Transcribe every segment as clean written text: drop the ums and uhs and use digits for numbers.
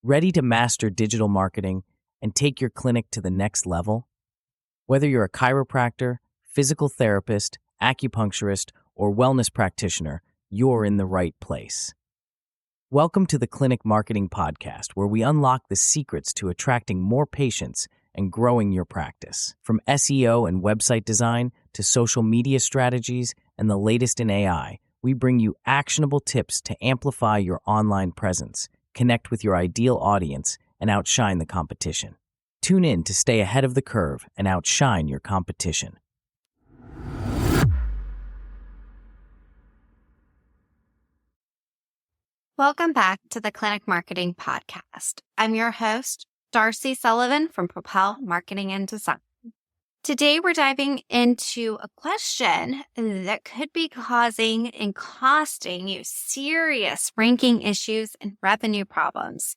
Ready to master digital marketing and take your clinic to the next level? Whether you're a chiropractor, physical therapist, acupuncturist, or wellness practitioner, you're in the right place. Welcome to the Clinic Marketing Podcast, where we unlock the secrets to attracting more patients and growing your practice. From SEO and website design to social media strategies and the latest in AI, we bring you actionable tips to amplify your online presence, connect with your ideal audience, and outshine the competition. Tune in to stay ahead of the curve and outshine your competition. Welcome back to the Clinic Marketing Podcast. I'm your host, Darcy Sullivan from Propel Marketing and Design. Today, we're diving into a question that could be causing and costing you serious ranking issues and revenue problems.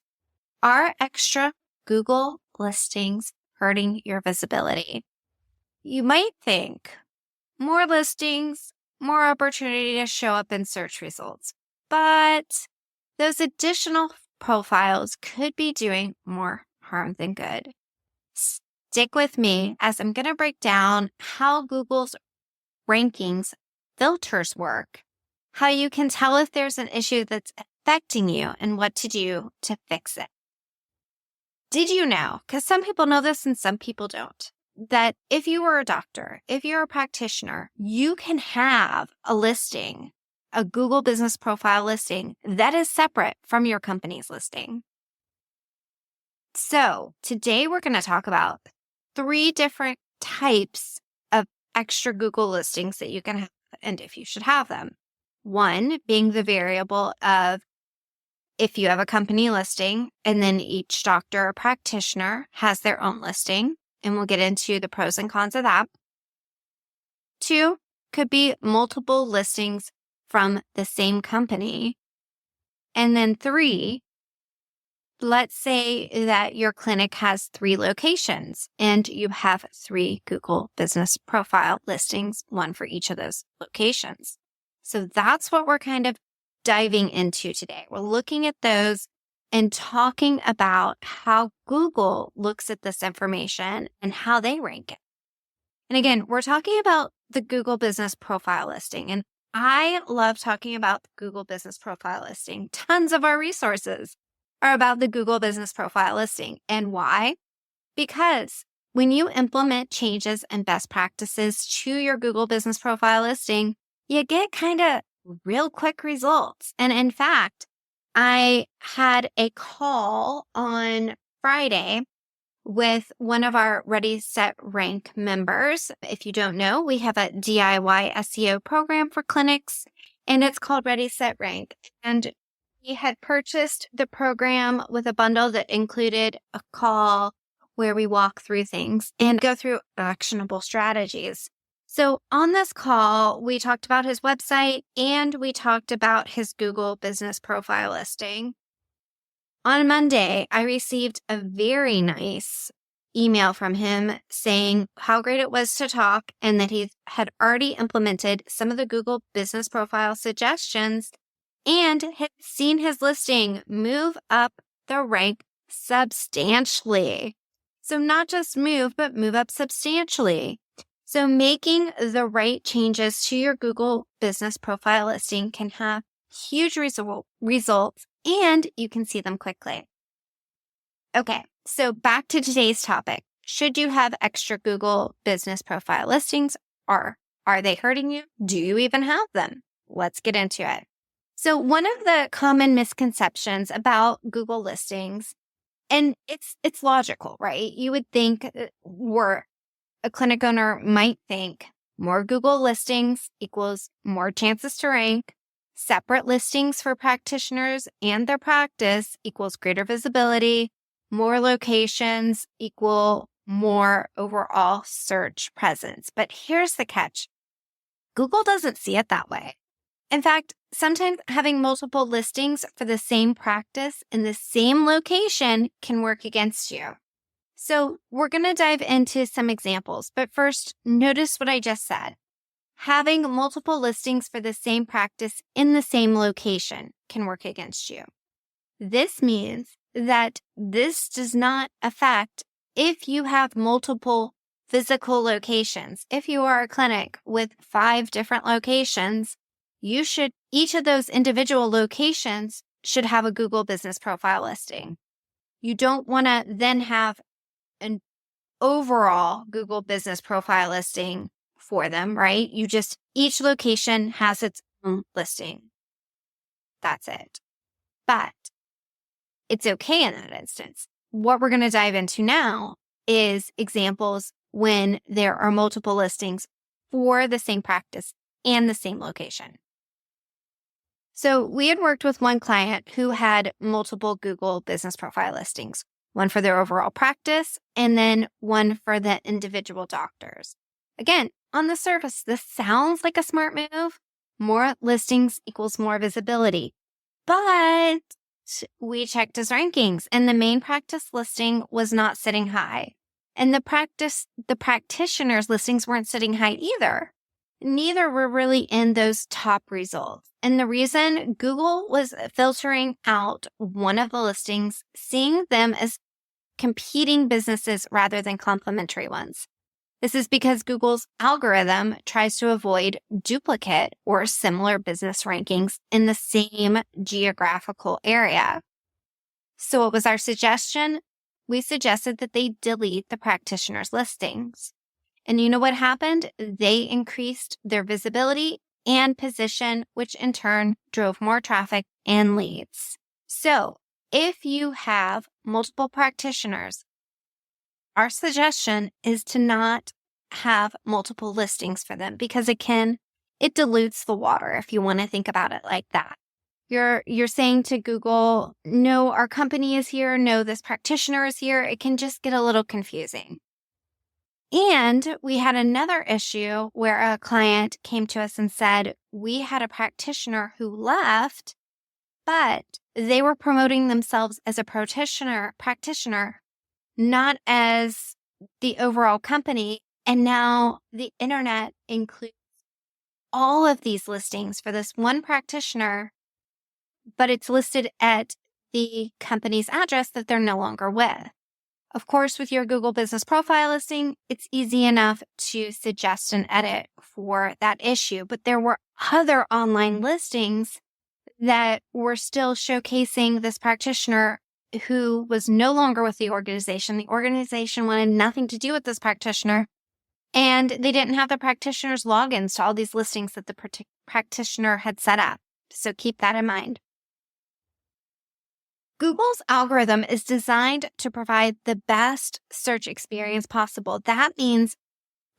Are extra Google listings hurting your visibility? You might think more listings, more opportunity to show up in search results, but those additional profiles could be doing more harm than good. Stick with me as I'm going to break down how Google's rankings filters work, how you can tell if there's an issue that's affecting you, and what to do to fix it. Did you know, because some people know this and some people don't, that if you were a doctor, if you're a practitioner, you can have a listing, a Google Business Profile listing that is separate from your company's listing. So today we're going to talk about 3 different types of extra Google listings that you can have and if you should have them. One being the variable of if you have a company listing and then each doctor or practitioner has their own listing, and we'll get into the pros and cons of that. 2 could be multiple listings from the same company. And then 3, let's say that your clinic has 3 locations and you have 3 Google Business Profile listings, one for each of those locations. So that's what we're kind of diving into today. We're looking at those and talking about how Google looks at this information and how they rank it. And again, we're talking about the Google Business Profile listing. And I love talking about the Google Business Profile listing. Tons of our resources are about the Google Business Profile listing. And why? Because when you implement changes and best practices to your Google Business Profile listing, you get kind of real quick results. And in fact, I had a call on Friday with one of our Ready, Set, Rank members. If you don't know, we have a DIY SEO program for clinics, and it's called Ready, Set, Rank. And he had purchased the program with a bundle that included a call where we walk through things and go through actionable strategies. So on this call, we talked about his website and we talked about his Google Business Profile listing. On Monday, I received a very nice email from him saying how great it was to talk and that he had already implemented some of the Google Business Profile suggestions and had seen his listing move up the rank substantially. So not just move, but move up substantially. So making the right changes to your Google Business Profile listing can have huge results, and you can see them quickly. Okay, so back to today's topic. Should you have extra Google Business Profile listings, or are they hurting you? Do you even have them? Let's get into it. So one of the common misconceptions about Google listings, and it's logical, right? You would think a clinic owner might think more Google listings equals more chances to rank. Separate listings for practitioners and their practice equals greater visibility. More locations equal more overall search presence. But here's the catch. Google doesn't see it that way. In fact, sometimes having multiple listings for the same practice in the same location can work against you. So we're going to dive into some examples, but first, notice what I just said. Having multiple listings for the same practice in the same location can work against you. This means that this does not affect if you have multiple physical locations. If you are a clinic with 5 different locations, each of those individual locations should have a Google Business Profile listing. You don't want to then have an overall Google Business Profile listing for them, right? Each location has its own listing. That's it. But it's okay in that instance. What we're going to dive into now is examples when there are multiple listings for the same practice and the same location. So we had worked with one client who had multiple Google Business Profile listings, one for their overall practice and then one for the individual doctors. Again, on the surface, this sounds like a smart move. More listings equals more visibility. But we checked his rankings and the main practice listing was not sitting high. And the practitioners' listings weren't sitting high either. Neither were really in those top results. And the reason, Google was filtering out one of the listings, seeing them as competing businesses rather than complementary ones. This is because Google's algorithm tries to avoid duplicate or similar business rankings in the same geographical area. So what was our suggestion? We suggested that they delete the practitioners' listings. And you know what happened? They increased their visibility and position, which in turn drove more traffic and leads. So if you have multiple practitioners, our suggestion is to not have multiple listings for them because it dilutes the water if you want to think about it like that. You're saying to Google, no, our company is here. No, this practitioner is here. It can just get a little confusing. And we had another issue where a client came to us and said, we had a practitioner who left, but they were promoting themselves as a practitioner, not as the overall company. And now the internet includes all of these listings for this one practitioner, but it's listed at the company's address that they're no longer with. Of course, with your Google Business Profile listing, it's easy enough to suggest an edit for that issue, but there were other online listings that were still showcasing this practitioner who was no longer with the organization. The organization wanted nothing to do with this practitioner, and they didn't have the practitioner's logins to all these listings that the practitioner had set up. So keep that in mind. Google's algorithm is designed to provide the best search experience possible. That means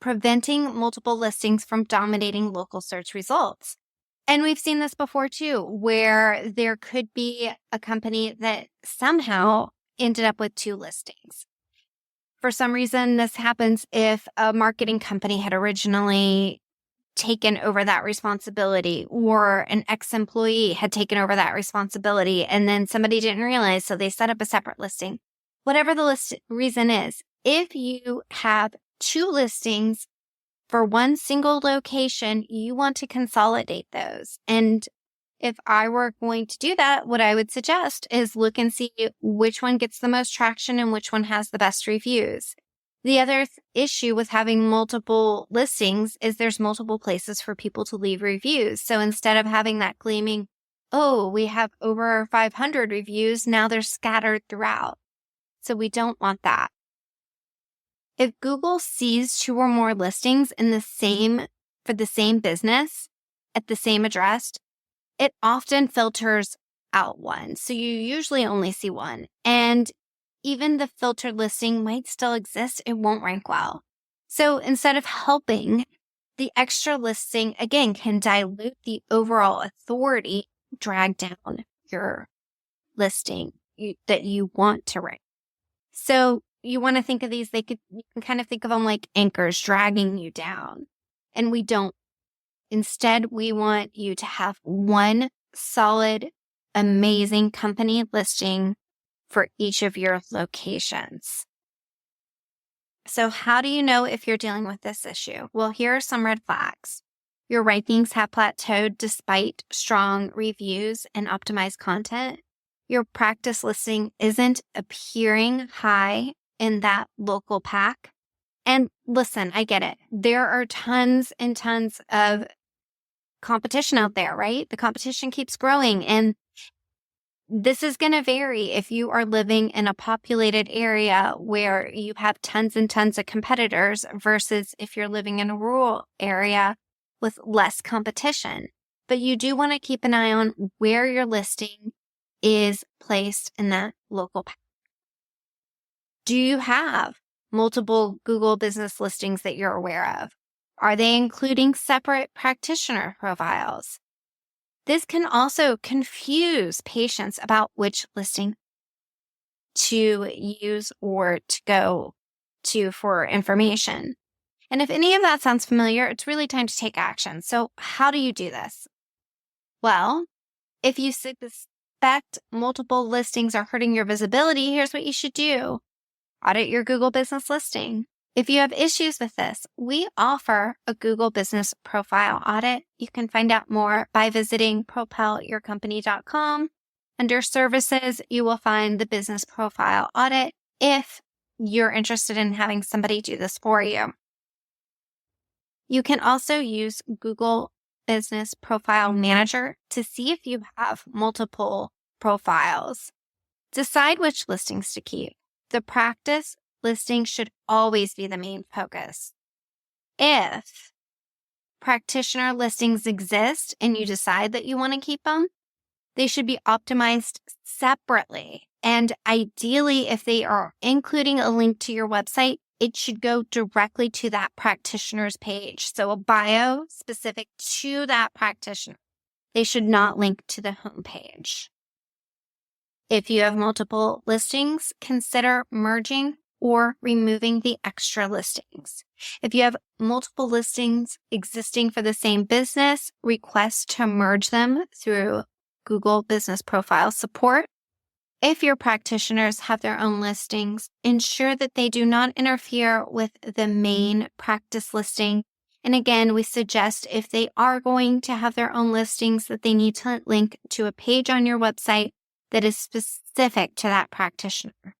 preventing multiple listings from dominating local search results. And we've seen this before too, where there could be a company that somehow ended up with 2 listings. For some reason, this happens if a marketing company had originally taken over that responsibility, or an ex-employee had taken over that responsibility and then somebody didn't realize, so they set up a separate listing. Whatever the reason is, if you have 2 listings for one single location, you want to consolidate those. And if I were going to do that, what I would suggest is look and see which one gets the most traction and which one has the best reviews. The other issue with having multiple listings is there's multiple places for people to leave reviews. So instead of having that gleaming, oh, we have over 500 reviews, now they're scattered throughout. So we don't want that. If Google sees 2 or more listings for the same business at the same address, it often filters out one. So you usually only see one. And even the filtered listing might still exist, it won't rank well. So instead of helping, the extra listing, again, can dilute the overall authority, drag down your listing that you want to rank. So you want to think of these, you can kind of think of them like anchors dragging you down. And we don't. Instead, we want you to have one solid, amazing company listing for each of your locations. So how do you know if you're dealing with this issue? Well, here are some red flags. Your rankings have plateaued despite strong reviews and optimized content. your practice listing isn't appearing high in that local pack. And listen, I get it. There are tons and tons of competition out there, right? The competition keeps growing, and this is going to vary if you are living in a populated area where you have tons and tons of competitors versus if you're living in a rural area with less competition. But you do want to keep an eye on where your listing is placed in that local pack. Do you have multiple Google business listings that you're aware of? Are they including separate practitioner profiles? This can also confuse patients about which listing to use or to go to for information. And if any of that sounds familiar, it's really time to take action. So how do you do this? Well, if you suspect multiple listings are hurting your visibility, here's what you should do. Audit your Google business listing. If you have issues with this, we offer a Google Business Profile Audit. You can find out more by visiting propelyourcompany.com. Under Services, you will find the Business Profile Audit if you're interested in having somebody do this for you. You can also use Google Business Profile Manager to see if you have multiple profiles. Decide which listings to keep. The practice listing should always be the main focus. If practitioner listings exist and you decide that you want to keep them, they should be optimized separately. And ideally, if they are including a link to your website, it should go directly to that practitioner's page. So a bio specific to that practitioner. They should not link to the homepage. If you have multiple listings, consider merging or removing the extra listings. If you have multiple listings existing for the same business, request to merge them through Google Business Profile Support. If your practitioners have their own listings, ensure that they do not interfere with the main practice listing. And again, we suggest if they are going to have their own listings that they need to link to a page on your website that is specific to that practitioner.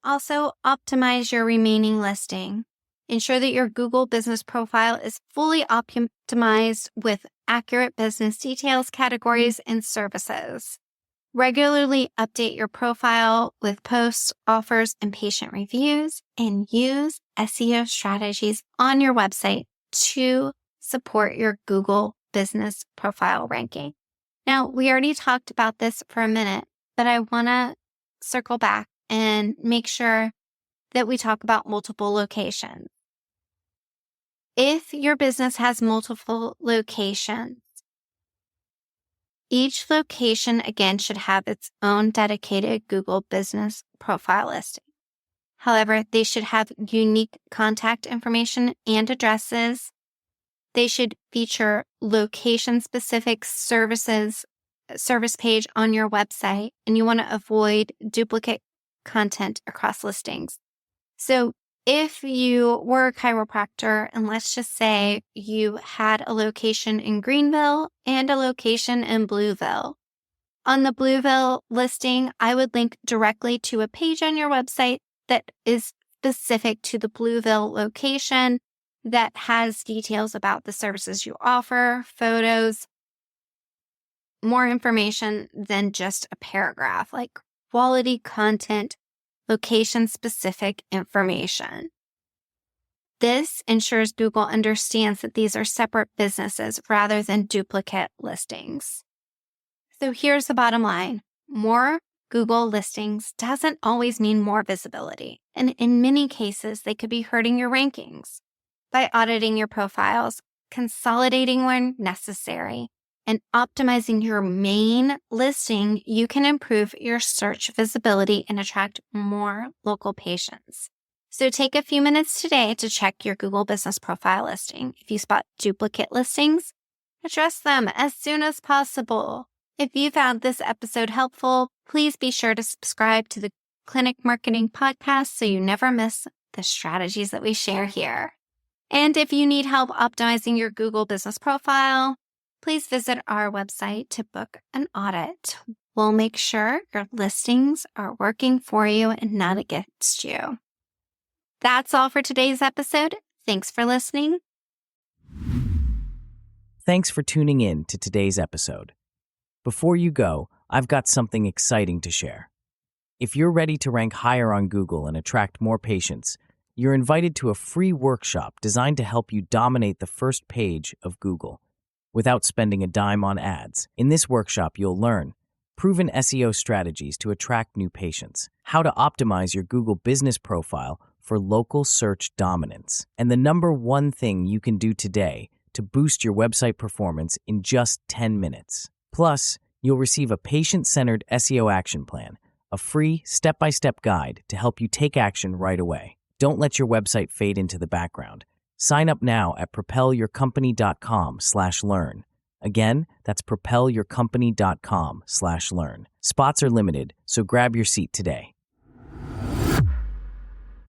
Also, optimize your remaining listing. Ensure that your Google Business Profile is fully optimized with accurate business details, categories, and services. Regularly update your profile with posts, offers, and patient reviews, and use SEO strategies on your website to support your Google Business Profile ranking. Now, we already talked about this for a minute, but I want to circle back and make sure that we talk about multiple locations. If your business has multiple locations, each location, again, should have its own dedicated Google Business Profile listing. However, they should have unique contact information and addresses. They should feature location-specific service page on your website, and you want to avoid duplicate content across listings. So if you were a chiropractor, and let's just say you had a location in Greenville and a location in Blueville. On the Blueville listing, I would link directly to a page on your website that is specific to the Blueville location that has details about the services you offer, photos, more information than just a paragraph, like quality content, location-specific information. This ensures Google understands that these are separate businesses rather than duplicate listings. So here's the bottom line. More Google listings doesn't always mean more visibility, and in many cases, they could be hurting your rankings. By auditing your profiles, consolidating when necessary, and optimizing your main listing, you can improve your search visibility and attract more local patients. So take a few minutes today to check your Google Business Profile listing. If you spot duplicate listings, address them as soon as possible. If you found this episode helpful, please be sure to subscribe to the Clinic Marketing Podcast so you never miss the strategies that we share here. And if you need help optimizing your Google Business Profile, please visit our website to book an audit. We'll make sure your listings are working for you and not against you. That's all for today's episode. Thanks for listening. Thanks for tuning in to today's episode. Before you go, I've got something exciting to share. If you're ready to rank higher on Google and attract more patients, you're invited to a free workshop designed to help you dominate the first page of Google without spending a dime on ads. In this workshop, you'll learn proven SEO strategies to attract new patients, how to optimize your Google business profile for local search dominance, and the number one thing you can do today to boost your website performance in just 10 minutes. Plus, you'll receive a patient-centered SEO action plan, a free step-by-step guide to help you take action right away. Don't let your website fade into the background. Sign up now at propelyourcompany.com/learn. Again, that's propelyourcompany.com/learn. Spots are limited, so grab your seat today.